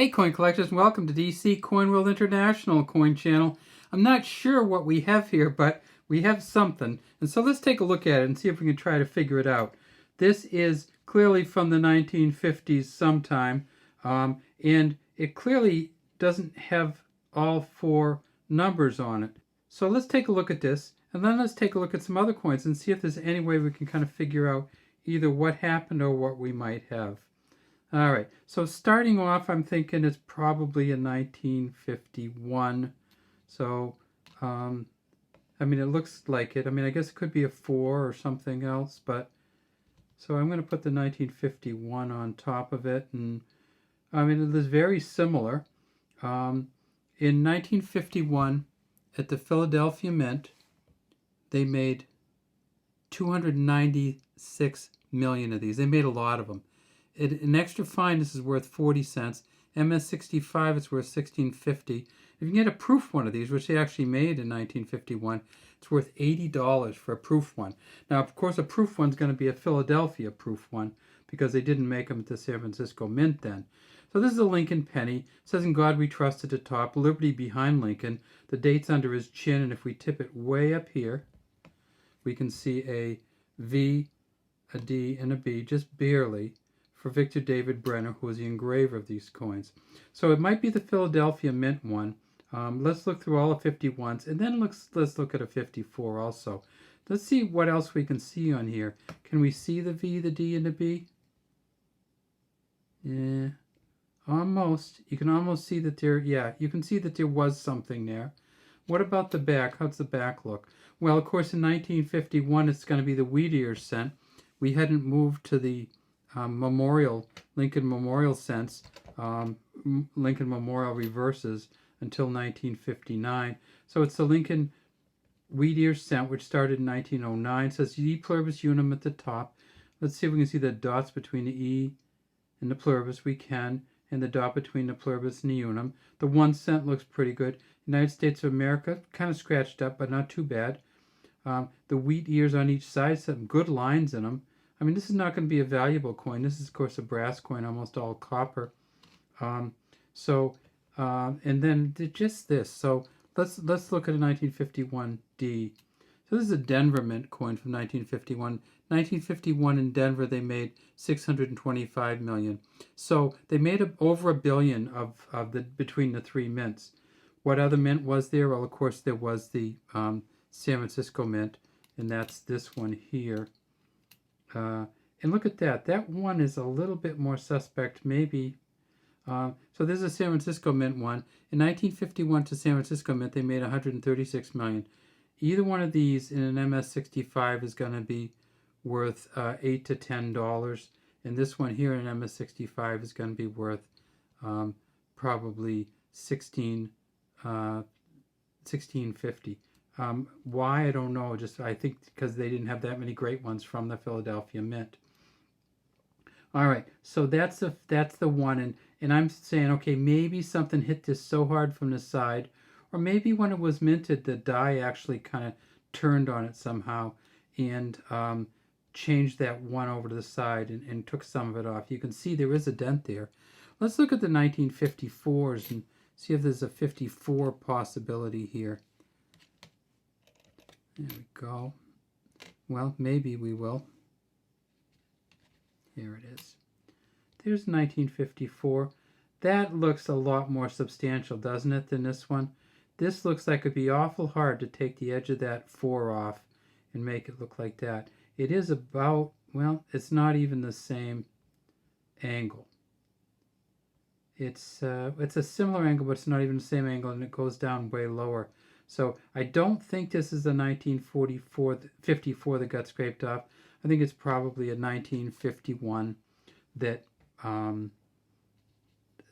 Hey coin collectors, and welcome to DC Coin World International coin channel. I'm not sure what we have here, but we have something. And so let's take a look at it and see if we can try to figure it out. This is clearly from the 1950s sometime, and it clearly doesn't have all four numbers on it. So let's take a look at this, and then let's take a look at some other coins and see if there's any way we can kind of figure out either what happened or what we might have. All right, so starting off, I'm thinking it's probably a 1951. So, I mean, it looks like it. I mean, I guess it could be a 4 or something else, but so I'm going to put the 1951 on top of it. And I mean, it is very similar. In 1951, at the Philadelphia Mint, they made 296 million of these. They made a lot of them. An extra fine, this is worth 40 cents. MS65, it's worth $16.50. If you can get a proof one of these, which they actually made in 1951, it's worth $80 for a proof one. Now, of course, a proof one's going to be a Philadelphia proof one because they didn't make them at the San Francisco Mint then. So this is a Lincoln penny. It says, "In God we trust" at the top, Liberty behind Lincoln. The date's under his chin, and if we tip it way up here, we can see a V, a D, and a B, just barely, for Victor David Brenner, who was the engraver of these coins. So it might be the Philadelphia Mint one. Let's look through all the 51s, and then let's look at a 54 also. Let's see what else we can see on here. Can we see the V, the D, and the B? Yeah, almost. You can almost see that there, yeah, you can see that there was something there. What about the back? How's the back look? Well, of course, in 1951, it's going to be the Wheatear cent. We hadn't moved to the Lincoln Memorial cents, Lincoln Memorial reverses until 1959. So it's the Lincoln Wheatear cent, which started in 1909. It says E pluribus unum at the top. Let's see if we can see the dots between the E and the pluribus. We can, and the dot between the pluribus and the unum. The 1 cent looks pretty good. United States of America, kind of scratched up, but not too bad. The wheat ears on each side, some good lines in them. I mean, this is not going to be a valuable coin. This is, of course, a brass coin, almost all copper. And then just this. So let's look at a 1951D. So this is a Denver Mint coin from 1951. 1951 in Denver, they made 625 million. So they made over $1 billion of the between the three mints. What other mint was there? Well, of course, there was the San Francisco Mint, and that's this one here. And look at that. That one is a little bit more suspect, maybe. So this is a San Francisco Mint one. In 1951 to San Francisco Mint, they made 136 million. Either one of these in an MS65 is going to be worth $8 to $10. And this one here in an MS65 is going to be worth probably $16.50. Why, I don't know. Just I think because they didn't have that many great ones from the Philadelphia Mint. All right, so that's the one, and I'm saying, okay, maybe something hit this so hard from the side, or maybe when it was minted, the die actually kind of turned on it somehow and changed that one over to the side and took some of it off. You can see there is a dent there. Let's look at the 1954s and see if there's a 54 possibility here. There we go. Well, maybe we will. Here it is. There's 1954. That looks a lot more substantial, doesn't it, than this one? This looks like it'd be awful hard to take the edge of that 4 off and make it look like that. It is about, well, it's not even the same angle. It's a similar angle, but it's not even the same angle, and it goes down way lower. So I don't think this is a 1954 that got scraped off. I think it's probably a 1951 that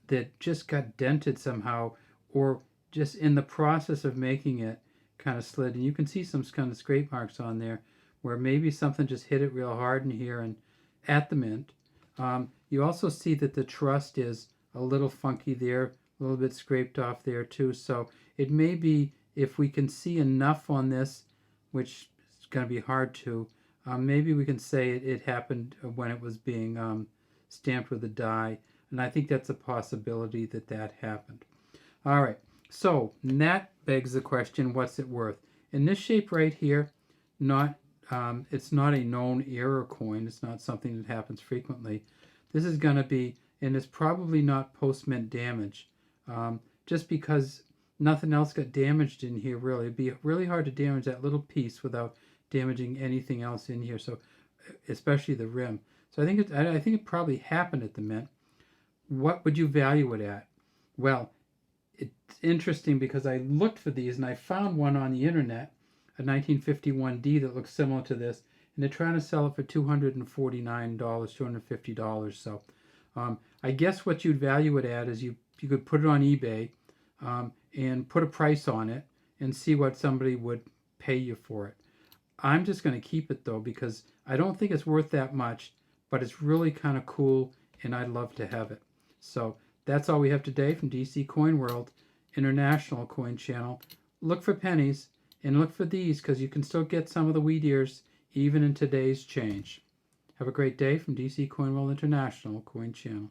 that just got dented somehow, or just in the process of making it kind of slid. And you can see some kind of scrape marks on there where maybe something just hit it real hard in here and at the mint. You also see that the trust is a little funky there, a little bit scraped off there too. So it may be, if we can see enough on this, which is going to be hard to, maybe we can say it happened when it was being stamped with a die. And I think that's a possibility that that happened. All right, so that begs the question, what's it worth? In this shape right here, not it's not a known error coin. It's not something that happens frequently. This is going to be, and it's probably not post-mint damage, just because nothing else got damaged in here really. It'd be really hard to damage that little piece without damaging anything else in here, so especially the rim. So I think it probably happened at the mint. What would you value it at? Well, it's interesting because I looked for these and I found one on the internet, a 1951D that looks similar to this, and they're trying to sell it for $249, $250. So I guess what you'd value it at is you could put it on eBay and put a price on it and see what somebody would pay you for it. I'm just going to keep it though because I don't think it's worth that much, but it's really kind of cool and I'd love to have it. So that's all we have today from DC Coin World International Coin Channel. Look for pennies and look for these because you can still get some of the wheat ears even in today's change. Have a great day from DC Coin World International Coin Channel.